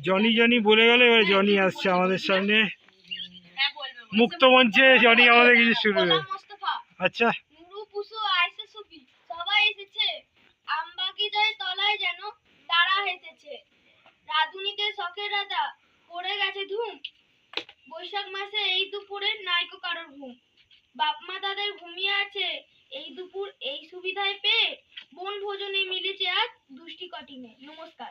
Johnny Johnny বলে গেল, এবার জনি আসছে আমাদের সামনে মুক্ত মঞ্চে। জনি আমাদের কিছু শুরু। আচ্ছা, সবাই এসেছে আমবাগিচায় তলায় যেন তারা হেসেছে। রাধুনিতে শখের রাজা পড়ে গেছে ধুম। বৈশাখ মাসে এই দুপুরে নাইকো কারোর ঘুম। বাপ মা তাদের ঘুমিয়ে আছে এই দুপুর এই সুবিধায় পেয়ে। বন ভোজনে মিলেছে আজ দুষ্টি কটিনে। নমস্কার।